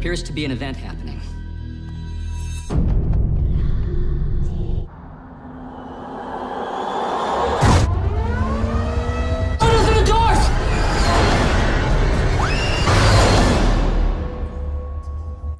appears to be an event happening.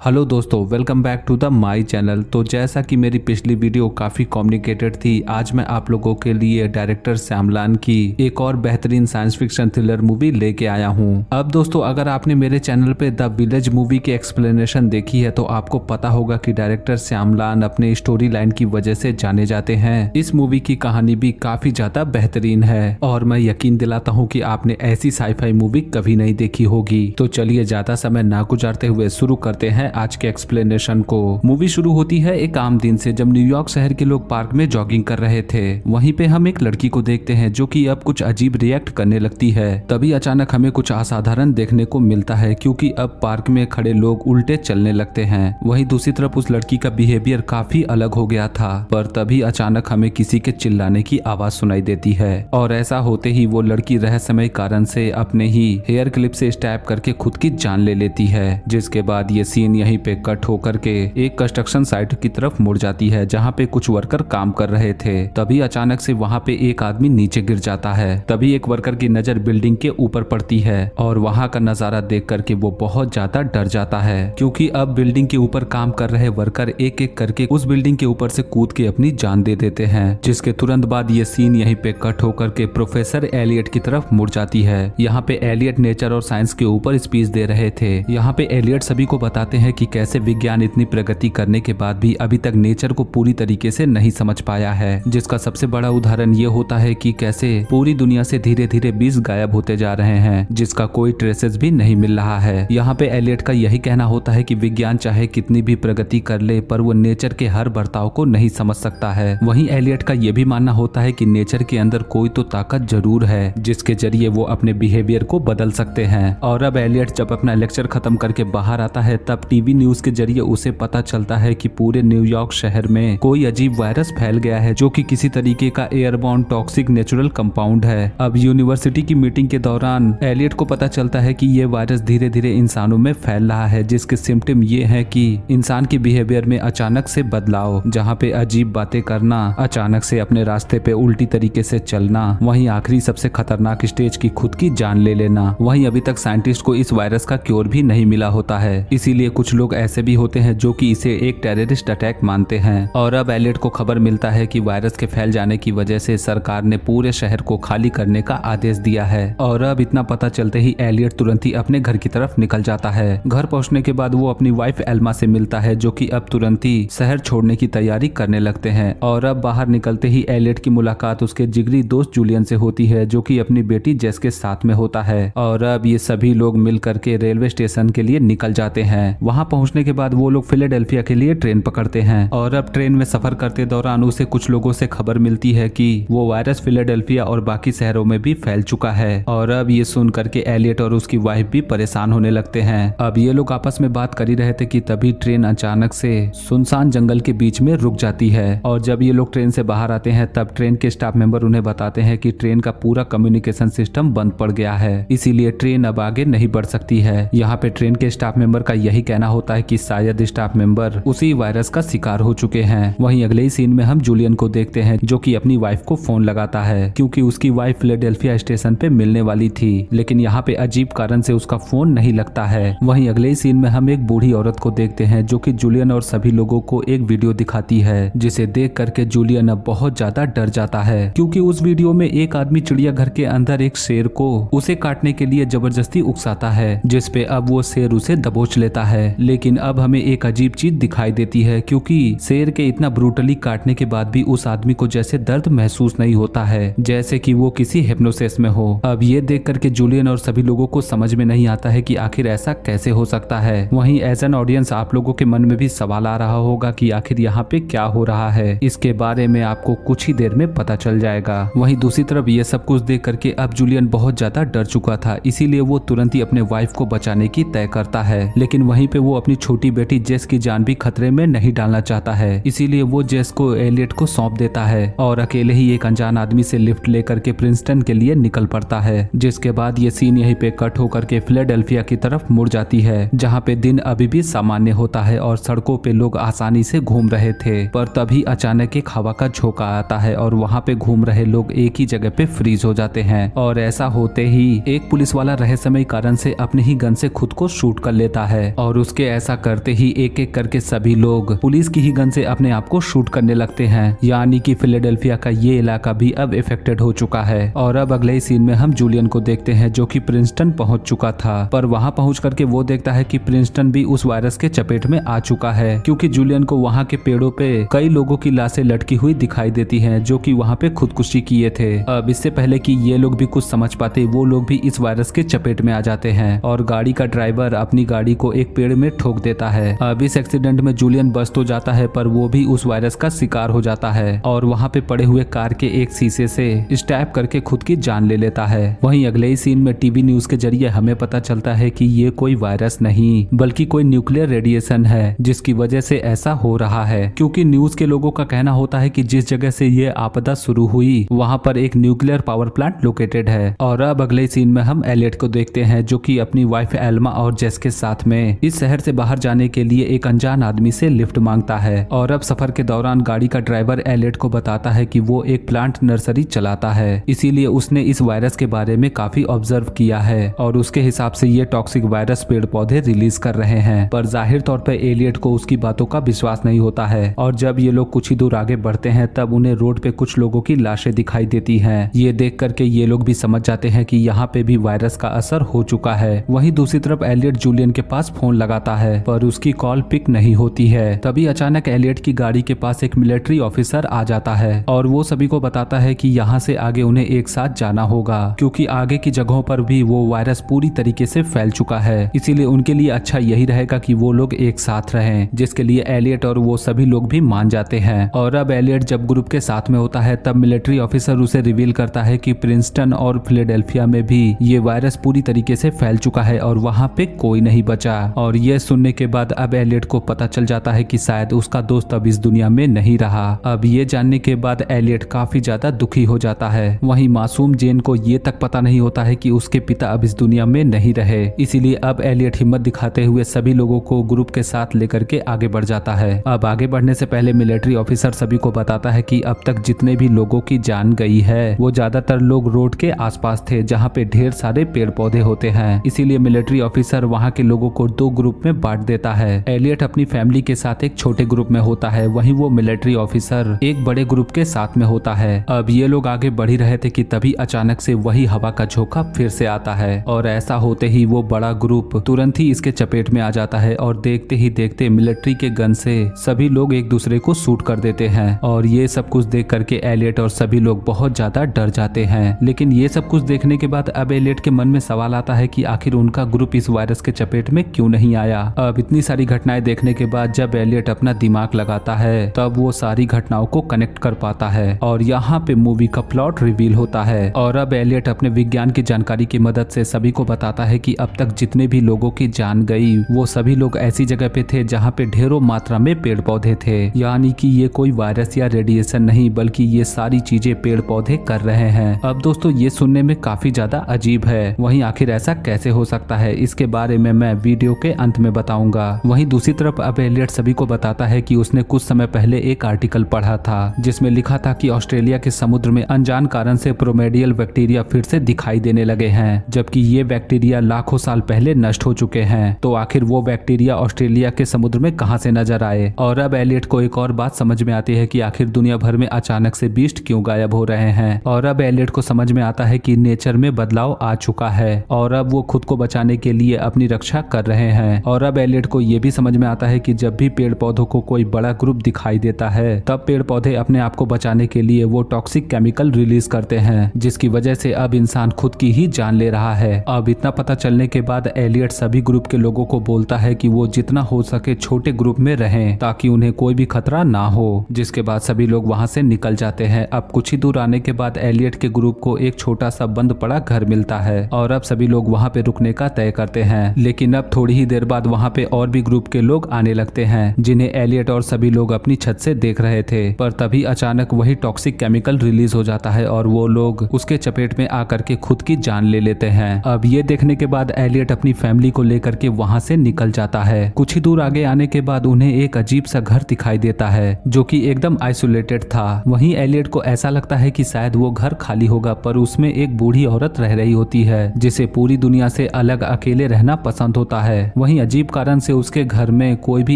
Hello दोस्तों, welcome back to the my channel. तो जैसा कि मेरी पिछली वीडियो काफ़ी कॉम्प्लिकेटेड थी, आज मैं आप लोगों के लिए डायरेक्टर श्यामलान की एक और बेहतरीन साइंस फिक्शन थ्रिलर मूवी लेके आया हूं। अब दोस्तों, अगर आपने मेरे चैनल पे द विलेज मूवी की एक्सप्लेनेशन देखी है तो आपको पता होगा कि डायरेक्टर श्यामलान अपने स्टोरी लाइन की वजह से जाने जाते हैं। इस मूवी की कहानी भी काफ़ी ज़्यादा बेहतरीन है और मैं यकीन दिलाता हूँ कि आपने ऐसी साईफाई मूवी कभी नहीं देखी होगी। तो चलिए ज़्यादा समय ना गुजारते हुए शुरू करते हैं आज के एक्सप्लेनेशन को। मूवी शुरू होती है एक आम दिन से, जब न्यूयॉर्क शहर के लोग पार्क में जॉगिंग कर रहे थे। वहीं पे हम एक लड़की को देखते हैं जो कि अब कुछ अजीब रिएक्ट करने लगती है। तभी अचानक हमें कुछ असाधारण देखने को मिलता है, क्योंकि अब पार्क में खड़े लोग उल्टे चलने लगते हैं। वहीं दूसरी तरफ उस लड़की का बिहेवियर काफी अलग हो गया था। पर तभी अचानक हमें किसी के चिल्लाने की आवाज सुनाई देती है और ऐसा होते ही वो लड़की रहस्यमय कारण से अपने ही हेयर क्लिप से स्टैब करके खुद की जान ले लेती है। जिसके बाद ये सीन यहीं पे कट होकर के एक कंस्ट्रक्शन साइट की तरफ मुड़ जाती है, जहाँ पे कुछ वर्कर काम कर रहे थे। तभी अचानक से वहाँ पे एक आदमी नीचे गिर जाता है। तभी एक वर्कर की नजर बिल्डिंग के ऊपर पड़ती है और वहाँ का नजारा देख करके वो बहुत ज्यादा डर जाता है, क्योंकि अब बिल्डिंग के ऊपर काम कर रहे वर्कर एक एक करके उस बिल्डिंग के ऊपर से कूद के अपनी जान दे देते हैं। जिसके तुरंत बाद ये सीन यहीं पे कट होकर के प्रोफेसर एलियट की तरफ मुड़ जाती है। यहाँ पे एलियट नेचर और साइंस के ऊपर स्पीच दे रहे थे। यहाँ पे एलियट सभी को बताते हैं कि कैसे विज्ञान इतनी प्रगति करने के बाद भी अभी तक नेचर को पूरी तरीके से नहीं समझ पाया है। जिसका सबसे बड़ा उदाहरण ये होता है कि कैसे पूरी दुनिया से धीरे धीरे बीज गायब होते जा रहे हैं, जिसका कोई ट्रेसेस भी नहीं मिल रहा है। यहाँ पे एलियट का यही कहना होता है कि विज्ञान चाहे कितनी भी प्रगति कर ले, पर वो नेचर के हर बर्ताव को नहीं समझ सकता है। वहीं एलियट का ये भी मानना होता है कि नेचर के अंदर कोई तो ताकत जरूर है, जिसके जरिए वो अपने बिहेवियर को बदल सकते हैं। और अब एलियट जब अपना लेक्चर खत्म करके बाहर आता है, तब टीवी न्यूज के जरिए उसे पता चलता है कि पूरे न्यूयॉर्क शहर में कोई अजीब वायरस फैल गया है, जो कि किसी तरीके का एयरबॉर्न टॉक्सिक नेचुरल कंपाउंड है। अब यूनिवर्सिटी की मीटिंग के दौरान एलियट को पता चलता है कि ये वायरस धीरे धीरे इंसानों में फैल रहा है, जिसके सिम्टम ये है कि इंसान के बिहेवियर में अचानक से बदलाव, जहाँ पे अजीब बातें करना, अचानक से अपने रास्ते पे उल्टी तरीके से चलना, वहीं आखिरी सबसे खतरनाक स्टेज की खुद की जान ले लेना। वहीं अभी तक साइंटिस्ट को इस वायरस का क्योर भी नहीं मिला होता है, इसीलिए कुछ लोग ऐसे भी होते हैं जो कि इसे एक टेररिस्ट अटैक मानते हैं। और अब एलियट को खबर मिलता है कि वायरस के फैल जाने की वजह से सरकार ने पूरे शहर को खाली करने का आदेश दिया है। और अब इतना पता चलते ही एलियट तुरंत ही अपने घर की तरफ निकल जाता है। घर पहुंचने के बाद वो अपनी वाइफ एल्मा से मिलता है, जो कि अब तुरंत ही शहर छोड़ने की तैयारी करने लगते हैं। और अब बाहर निकलते ही एलियट की मुलाकात उसके जिगरी दोस्त जूलियन से होती है, जो कि अपनी बेटी जेस के साथ में होता है। और अब ये सभी लोग मिल करके रेलवे स्टेशन के लिए निकल जाते हैं। वहाँ पहुँचने के बाद वो लोग फिलाडेल्फिया के लिए ट्रेन पकड़ते हैं। और अब ट्रेन में सफर करते दौरान उसे कुछ लोगों से खबर मिलती है कि वो वायरस फिलाडेल्फिया और बाकी शहरों में भी फैल चुका है। और अब ये सुन करके एलियट और उसकी वाइफ भी परेशान होने लगते हैं। अब ये लोग आपस में बात कर ही रहे थे कि तभी ट्रेन अचानक से सुनसान जंगल के बीच में रुक जाती है। और जब ये लोग ट्रेन से बाहर आते हैं, तब ट्रेन के स्टाफ मेंबर उन्हें बताते हैं कि ट्रेन का पूरा कम्युनिकेशन सिस्टम बंद पड़ गया है, इसीलिए ट्रेन अब आगे नहीं बढ़ सकती है। यहाँ पे ट्रेन के स्टाफ मेंबर का यही कहना होता है कि शायद स्टाफ मेंबर उसी वायरस का शिकार हो चुके हैं। वहीं अगले ही सीन में हम जूलियन को देखते हैं, जो कि अपनी वाइफ को फोन लगाता है, क्योंकि उसकी वाइफ फिलाडेल्फिया स्टेशन पे मिलने वाली थी। लेकिन यहाँ पे अजीब कारण से उसका फोन नहीं लगता है। वहीं अगले ही सीन में हम एक बूढ़ी औरत को देखते हैं, जो कि जूलियन और सभी लोगों को एक वीडियो दिखाती है, जिसे देख करके जूलियन अब बहुत ज्यादा डर जाता है, क्योंकि उस वीडियो में एक आदमी चिड़ियाघर के अंदर एक शेर को उसे काटने के लिए जबरदस्ती उकसाता है, जिसपे अब वो शेर उसे दबोच लेता है। लेकिन अब हमें एक अजीब चीज दिखाई देती है, क्योंकि शेर के इतना ब्रूटली काटने के बाद भी उस आदमी को जैसे दर्द महसूस नहीं होता है, जैसे कि वो किसी हिप्नोसिस में हो। अब ये देख करके जूलियन और सभी लोगों को समझ में नहीं आता है कि आखिर ऐसा कैसे हो सकता है। वहीं एज एन ऑडियंस आप लोगों के मन में भी सवाल आ रहा होगा कि आखिर यहाँ पे क्या हो रहा है। इसके बारे में आपको कुछ ही देर में पता चल जाएगा। वहीं दूसरी तरफ ये सब कुछ देख करके अब जूलियन बहुत ज्यादा डर चुका था, इसीलिए वो तुरंत ही अपने वाइफ को बचाने की तय करता है। लेकिन वहीं पे वो अपनी छोटी बेटी जेस की जान भी खतरे में नहीं डालना चाहता है। इसीलिए वो जेस को एलियट को सौंप देता है और अकेले ही एक अनजान आदमी से लिफ्ट लेकर के प्रिंसटन के लिए निकल पड़ता है। जिसके बाद ये सीन यहीं पे कट होकर के फिलाडेल्फिया की तरफ मुड़ जाती है, जहाँ पे दिन अभी भी सामान्य होता है और सड़कों पे लोग आसानी से घूम रहे थे। पर तभी अचानक एक हवा का झोंका आता है और वहाँ पे घूम रहे लोग एक ही जगह पे फ्रीज हो जाते हैं। और ऐसा होते ही एक पुलिस वाला रहस्यमय कारण से अपने ही गन से खुद को शूट कर लेता है और उसके ऐसा करते ही एक एक करके सभी लोग पुलिस की ही गन से अपने आप को शूट करने लगते हैं। यानी कि फिलाडेल्फिया का ये इलाका भी अब इफेक्टेड हो चुका है। और अब अगले सीन में हम जूलियन को देखते हैं जो कि प्रिंसटन पहुंच चुका था, पर वहां पहुंच करके वो देखता है कि प्रिंसटन भी उस वायरस के चपेट में आ चुका है, क्योंकि जूलियन को वहां के पेड़ों पे कई लोगों की लाशें लटकी हुई दिखाई देती हैं जो कि वहां पे खुदकुशी किए थे। अब इससे पहले कि ये लोग भी कुछ समझ पाते, वो लोग भी इस वायरस के चपेट में आ जाते हैं और गाड़ी का ड्राइवर अपनी गाड़ी को एक पेड़ में ठोक देता है। अब इस एक्सीडेंट में जूलियन बच तो जाता है, पर वो भी उस वायरस का शिकार हो जाता है और वहाँ पे पड़े हुए कार के एक शीशे से स्टैब करके खुद की जान ले लेता है। वहीं अगले ही सीन में टीवी न्यूज के जरिए हमें पता चलता है कि ये कोई वायरस नहीं बल्कि कोई न्यूक्लियर रेडिएशन है, जिसकी वजह से ऐसा हो रहा है। क्योंकि न्यूज के लोगों का कहना होता है कि जिस जगह से ये आपदा शुरू हुई वहाँ पर एक न्यूक्लियर पावर प्लांट लोकेटेड है। और अब अगले सीन में हम एलियट को देखते हैं जो कि अपनी वाइफ एल्मा और जेस के साथ में इस शहर से बाहर जाने के लिए एक अनजान आदमी से लिफ्ट मांगता है। और अब सफर के दौरान गाड़ी का ड्राइवर एलियट को बताता है कि वो एक प्लांट नर्सरी चलाता है, इसीलिए उसने इस वायरस के बारे में काफी ऑब्जर्व किया है और उसके हिसाब से ये टॉक्सिक वायरस पेड़ पौधे रिलीज कर रहे हैं। पर जाहिर तौर पर एलियट को उसकी बातों का विश्वास नहीं होता है और जब ये लोग कुछ ही दूर आगे बढ़ते हैं तब उन्हें रोड पे कुछ लोगों की लाशें दिखाई देती हैं। ये देख करके ये लोग भी समझ जाते हैं कि यहाँ पे भी वायरस का असर हो चुका है। वहीं दूसरी तरफ एलियट जूलियन के पास फोन लगाता है पर उसकी कॉल पिक नहीं होती है। तभी अचानक एलियट की गाड़ी के पास एक मिलिट्री ऑफिसर आ जाता है और वो सभी को बताता है कि यहाँ से आगे उन्हें एक साथ जाना होगा, क्योंकि आगे की जगहों पर भी वो वायरस पूरी तरीके से फैल चुका है। इसीलिए उनके लिए अच्छा यही रहेगा कि वो लोग एक साथ रहें, जिसके लिए एलियट और वो सभी लोग भी मान जाते हैं। और अब एलियट जब ग्रुप के साथ में होता है तब मिलिट्री ऑफिसर उसे रिवील करता है कि प्रिंसटन और फिलाडेल्फिया में भी ये वायरस पूरी तरीके से फैल चुका है और वहाँ पे कोई नहीं बचा। और ये सुनने के बाद अब एलियट को पता चल जाता है कि शायद उसका दोस्त अब इस दुनिया में नहीं रहा। अब ये जानने के बाद एलियट काफी ज्यादा दुखी हो जाता है। वहीं मासूम जेन को ये तक पता नहीं होता है कि उसके पिता अब इस दुनिया में नहीं रहे। इसीलिए अब एलियट हिम्मत दिखाते हुए सभी लोगों को ग्रुप के साथ लेकर के आगे बढ़ जाता है। अब आगे बढ़ने से पहले मिलिट्री ऑफिसर सभी को बताता है कि अब तक जितने भी लोगों की जान गई है वो ज्यादातर लोग रोड के आसपास थे जहाँ पे ढेर सारे पेड़ पौधे होते हैं। इसीलिए मिलिट्री ऑफिसर वहाँ के लोगों को दो ग्रुप में बांट देता है। एलियट अपनी फैमिली के साथ एक छोटे ग्रुप में होता है, वहीं वो मिलिट्री ऑफिसर एक बड़े ग्रुप के साथ में होता है। अब ये लोग आगे बढ़ ही रहे थे कि तभी अचानक से वही हवा का झोंका फिर से आता है और ऐसा होते ही वो बड़ा ग्रुप तुरंत ही इसके चपेट में आ जाता है और देखते ही देखते मिलिट्री के गन से सभी लोग एक दूसरे को शूट कर देते हैं। और ये सब कुछ देख करके एलियट और सभी लोग बहुत ज्यादा डर जाते हैं। लेकिन ये सब कुछ देखने के बाद अब एलियट के मन में सवाल आता है कि आखिर उनका ग्रुप इस वायरस के चपेट में क्यों नहीं आया। अब इतनी सारी घटनाएं देखने के बाद जब एलियट अपना दिमाग लगाता है तब वो सारी घटनाओं को कनेक्ट कर पाता है और यहाँ पे मूवी का प्लॉट रिवील होता है। और अब एलियट अपने विज्ञान की जानकारी की मदद से सभी को बताता है कि अब तक जितने भी लोगों की जान गई वो सभी लोग ऐसी जगह पे थे जहाँ पे ढेरों मात्रा में पेड़ पौधे थे। यानी कि ये कोई वायरस या रेडिएशन नहीं बल्कि ये सारी चीजें पेड़ पौधे कर रहे हैं। अब दोस्तों ये सुनने में काफी ज्यादा अजीब है, वहीं आखिर ऐसा कैसे हो सकता है इसके बारे में मैं वीडियो के अंत में बताऊंगा। वहीं दूसरी तरफ अब एलियट सभी को बताता है कि उसने कुछ समय पहले एक आर्टिकल पढ़ा था जिसमें लिखा था कि ऑस्ट्रेलिया के समुद्र में अनजान कारण से प्रोमेडियल बैक्टीरिया फिर से दिखाई देने लगे हैं, जबकि ये बैक्टीरिया लाखों साल पहले नष्ट हो चुके हैं। तो आखिर वो बैक्टीरिया ऑस्ट्रेलिया के समुद्र में कहां से नजर आए। और अब एलियट को एक और बात समझ में आती है कि आखिर दुनिया भर में अचानक से बीस्ट क्यों गायब हो रहे हैं। और अब एलियट को समझ में आता है कि नेचर में बदलाव आ चुका है और अब वो खुद को बचाने के लिए अपनी रक्षा कर रहे हैं। और अब एलियट को ये भी समझ में आता है कि जब भी पेड़ पौधों को कोई बड़ा ग्रुप दिखाई देता है तब पेड़ पौधे अपने आप को बचाने के लिए वो टॉक्सिक केमिकल रिलीज करते हैं, जिसकी वजह से अब इंसान खुद की ही जान ले रहा है। अब इतना पता चलने के बाद एलियट सभी ग्रुप के लोगों को बोलता है कि वो जितना हो सके छोटे ग्रुप में रहें ताकि उन्हें कोई भी खतरा ना हो, जिसके बाद सभी लोग वहां से निकल जाते हैं। अब कुछ ही दूर आने के बाद एलियट के ग्रुप को एक छोटा सा बंद पड़ा घर मिलता है और अब सभी लोग वहां पे रुकने का तय करते हैं। लेकिन अब थोड़ी ही देर बाद वहाँ पे और भी ग्रुप के लोग आने लगते हैं जिन्हें एलियट और सभी लोग अपनी छत से देख रहे थे। पर तभी अचानक वही टॉक्सिक केमिकल रिलीज हो जाता है और वो लोग उसके चपेट में आकर के खुद की जान ले लेते हैं। अब ये देखने के बाद एलियट अपनी फैमिली को लेकर के वहाँ से निकल जाता है। कुछ ही दूर आगे आने के बाद उन्हें एक अजीब सा घर दिखाई देता है जो कि एकदम आइसोलेटेड था। वहीं एलियट को ऐसा लगता है कि शायद वो घर खाली होगा, पर उसमें एक बूढ़ी औरत रह रही होती है जिसे पूरी दुनिया से अलग अकेले रहना पसंद होता है। वहीं अजीब कारण से उसके घर में कोई भी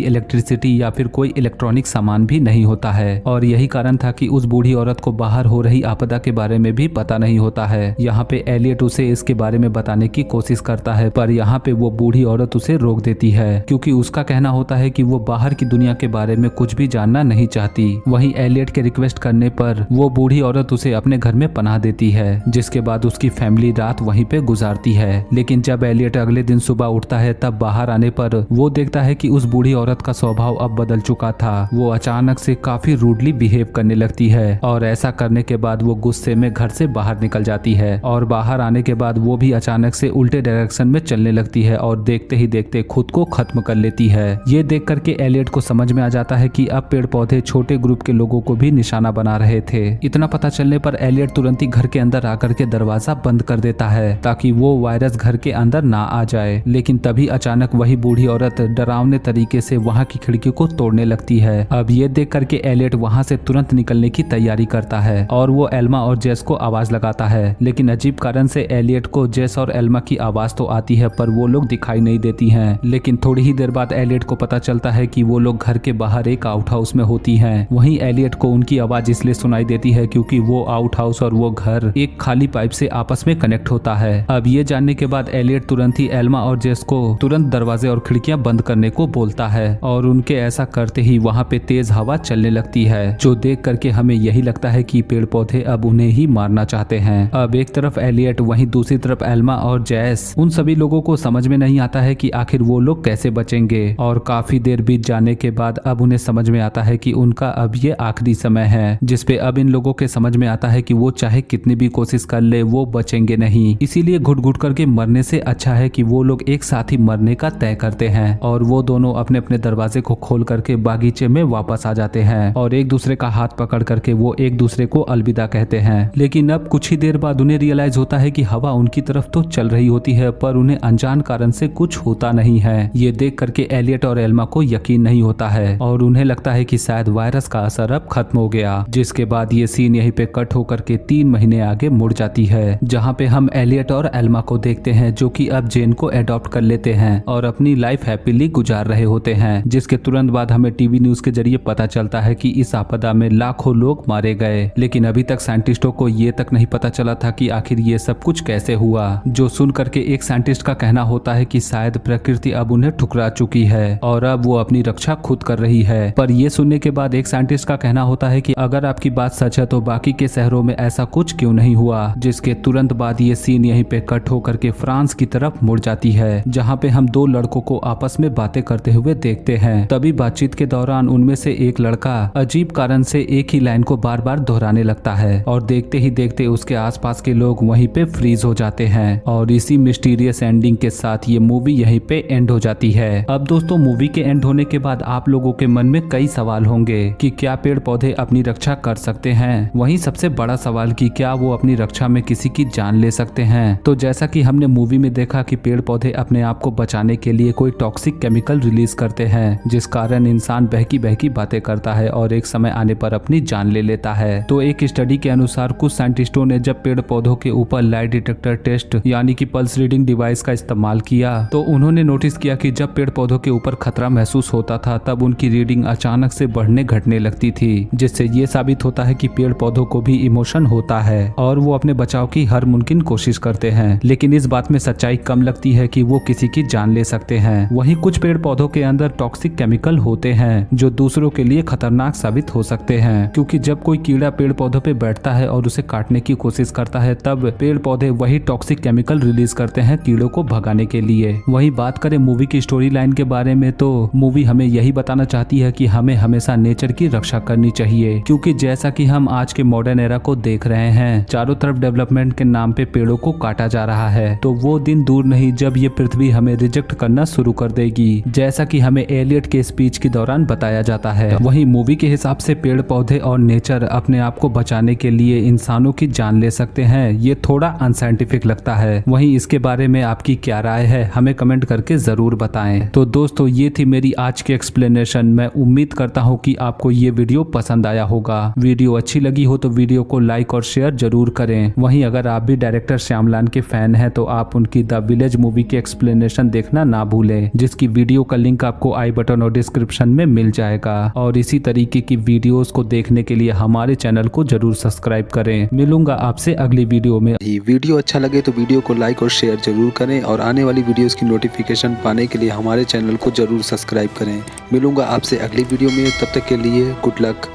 इलेक्ट्रिसिटी या फिर कोई इलेक्ट्रॉनिक सामान भी नहीं होता है और यही कारण था कि उस बूढ़ी औरत को बाहर हो रही आपदा के बारे में भी पता नहीं होता है। यहाँ पे एलियट उसे इसके बारे में बताने की कोशिश करता है, पर यहाँ पे वो बूढ़ी औरत उसे रोक देती है क्योंकि उसका कहना होता है कि वो बाहर की दुनिया के बारे में कुछ भी जानना नहीं चाहती। वहीं एलियट के रिक्वेस्ट करने पर वो बूढ़ी औरत उसे अपने घर में पनाह देती है, जिसके बाद उसकी फैमिली रात वहीं पे गुजारती है। लेकिन जब एलियट अगले दिन सुबह उठता है तब बाहर आने पर वो देखता है कि उस बूढ़ी औरत का स्वभाव अब बदल चुका था। वो अचानक से काफी रूडली बिहेव करने लगती है और ऐसा करने के बाद वो गुस्से में घर से बाहर निकल जाती है और बाहर आने के बाद वो भी अचानक से उल्टे डायरेक्शन में चलने लगती है और देखते ही देखते खुद को खत्म कर लेती है। ये देख करके एलियट को समझ में आ जाता है कि अब पेड़ पौधे छोटे ग्रुप के लोगों को भी निशाना बना रहे थे। इतना पता चलने पर एलियट तुरंत ही घर के अंदर आकर के दरवाजा बंद कर देता है ताकि वो वायरस घर के अंदर ना आ जाए। लेकिन तभी अचानक वही बूढ़ी औरत डरावने तरीके से वहाँ की खिड़की को तोड़ने लगती है। अब ये देख करके एलियट वहाँ से तुरंत निकलने की तैयारी करता है और वो एल्मा और जेस को आवाज लगाता है। लेकिन अजीब कारण से एलियट को जेस और एल्मा की आवाज तो आती है पर वो लोग दिखाई नहीं देती हैं। लेकिन थोड़ी ही देर बाद एलियट को पता चलता है कि वो लोग घर के बाहर एक आउट हाउस में होती हैं। वहीं एलियट को उनकी आवाज इसलिए सुनाई देती है क्योंकि वो आउट हाउस और वो घर एक खाली पाइप से आपस में कनेक्ट होता है। अब ये जानने के बाद एलियट तुरंत ही एल्मा और जेस को तुरंत दरवाजे और खिड़कियां बंद करने को बोलता है और उनके ऐसा करते ही वहाँ पे तेज हवा चलने लगती है जो देख करके हमें यही लगता है कि पेड़ पौधे अब उन्हें ही मारना चाहते हैं। अब एक तरफ एलियट वहीं दूसरी तरफ एल्मा और जेस, उन सभी लोगों को समझ में नहीं आता है कि आखिर वो लोग कैसे बचेंगे और काफी देर बीत जाने के बाद अब उन्हें समझ में आता है कि उनका अब ये आखिरी समय है जिसपे अब इन लोगों के समझ में आता है कि वो चाहे कितनी भी कोशिश कर ले वो बचेंगे नहीं। इसीलिए घुट घुट करके मरने से अच्छा है कि वो लोग एक साथ ही मरने का तय करते हैं और वो दोनों अपने अपने दरवाजे को खोल करके बागीचे में वापस आ जाते हैं और एक दूसरे का हाथ पकड़ करके वो एक दूसरे को अलविदा कहते हैं। लेकिन अब कुछ ही देर बाद उन्हें रियलाइज होता है कि हवा उनकी तरफ तो चल रही होती है पर उन्हें अनजान कारण से कुछ होता नहीं है। ये देख करके एलियट और एल्मा को यकीन नहीं होता है और उन्हें लगता है कि शायद वायरस का असर अब खत्म हो गया। जिसके बाद ये सीन यहीं पे कट होकर के 3 महीने आगे मुड़ जाती है जहाँ पे हम एलियट और एल्मा को देखते हैं जो कि अब जेन को एडॉप्ट कर लेते हैं और अपनी लाइफ हैप्पीली गुजार रहे होते हैं। जिसके तुरंत बाद हमें टीवी न्यूज के जरिए पता चलता है कि इस आपदा में लाखों लोग मारे गए, लेकिन अभी तक साइंटिस्टों को ये तक नहीं पता चला था कि आखिर ये सब कुछ कैसे हुआ। जो सुन करके एक साइंटिस्ट का कहना होता है कि शायद प्रकृति अब उन्हें ठुकरा चुकी है और अब वो अपनी रक्षा खुद कर रही है। पर ये सुनने के बाद एक साइंटिस्ट का कहना होता है कि अगर आपकी बात सच है तो बाकी के शहरों में ऐसा कुछ क्यों नहीं हुआ। जिसके तुरंत बाद ये सीन यहीं पे कट होकर के फ्रांस की तरफ मुड़ जाती है जहाँ पे हम 2 लड़कों को आपस में बातें करते हुए देखते हैं। तभी बातचीत के दौरान उनमें से एक लड़का अजीब कारण से एक ही लाइन को बार बार दोहराने लगता है और देखते ही देखते उसके आसपास के लोग वहीं पे फ्रीज हो जाते हैं और इसी मिस्टीरियस एंडिंग के साथ ये मूवी यहीं पे एंड हो जाती है। अब दोस्तों मूवी के एंड होने के बाद आप लोगों के मन में कई सवाल होंगे कि क्या पेड़ पौधे अपनी रक्षा कर सकते हैं, वहीं सबसे बड़ा सवाल कि क्या वो अपनी रक्षा में किसी की जान ले सकते हैं। तो जैसा कि हमने मूवी में देखा कि पेड़ पौधे अपने आप को बचाने के लिए कोई टॉक्सिक केमिकल रिलीज करते हैं जिस कारण इंसान बहकी बहकी बातें करता है और एक समय आने पर अपनी जान ले लेता है। तो एक स्टडी के अनुसार कुछ साइंटिस्टों ने जब पेड़ पौधों के ऊपर लाइट डिटेक्टर टेस्ट यानी कि पल्स रीडिंग डिवाइस का इस्तेमाल किया तो उन्होंने नोटिस किया कि जब पेड़ पौधों के ऊपर खतरा महसूस होता था तब उनकी रीडिंग अचानक से बढ़ने घटने लगती थी, जिससे ये साबित होता है कि पेड़ पौधों को भी इमोशन होता है और वो अपने बचाव की हर मुमकिन कोशिश करते हैं। लेकिन इस बात में सच्चाई कम लगती है कि वो किसी की जान ले सकते हैं। वहीं कुछ पेड़ पौधों के अंदर टॉक्सिक केमिकल होते हैं जो दूसरों के लिए खतरनाक साबित हो सकते हैं, क्योंकि जब कोई कीड़ा पेड़ पौधों पे बैठता है और उसे काटने की कोशिश करता है तब पेड़ पौधे वही टॉक्सिक केमिकल रिलीज करते हैं कीड़ों को भगाने के लिए। वहीं बात करें मूवी की स्टोरी लाइन के बारे में तो मूवी हमें यही बताना चाहती है कि हमें हमेशा नेचर की रक्षा करनी चाहिए, क्योंकि जैसा कि हम आज के मॉडर्न एरा को देख रहे हैं चारों तरफ डेवलपमेंट के नाम पे पेड़ों को काटा जा रहा है। तो वो दिन दूर नहीं जब ये पृथ्वी हमें रिजेक्ट करना शुरू कर देगी, जैसा कि हमें एलियट के स्पीच के दौरान बताया जाता है। वहीं मूवी के हिसाब से पेड़ पौधे और नेचर अपने आप को बचाने के लिए इंसानों की जान ले सकते हैं, ये थोड़ा अनसाइंटिफिक लगता है। वहीं इसके बारे में आपकी क्या राय है, हमें कमेंट करके जरूर बताएं। तो दोस्तों, ये थी मेरी आज की एक्सप्लेनेशन। मैं उम्मीद करता हूँ कि आपको ये वीडियो पसंद आया होगा। वीडियो अच्छी लगी हो तो वीडियो को लाइक और शेयर जरूर करें। वहीं अगर आप भी डायरेक्टर श्यामलान के फैन हैं तो आप उनकी द विलेज मूवी की एक्सप्लेनेशन देखना ना भूलें, जिसकी वीडियो का लिंक आपको आई बटन और डिस्क्रिप्शन में मिल जाएगा। और इसी तरीके की वीडियोस को देखने के लिए हमारे चैनल को जरूर सब्सक्राइब करें। मिलूंगा आपसे अगली वीडियो में। वीडियो अच्छा लगे तो वीडियो को लाइक और शेयर जरूर करें और आने वाली वीडियोस की नोटिफिकेशन पाने के लिए हमारे चैनल को जरूर सब्सक्राइब करें। मिलूंगा आपसे अगली वीडियो में, तब तक के लिए गुड लक।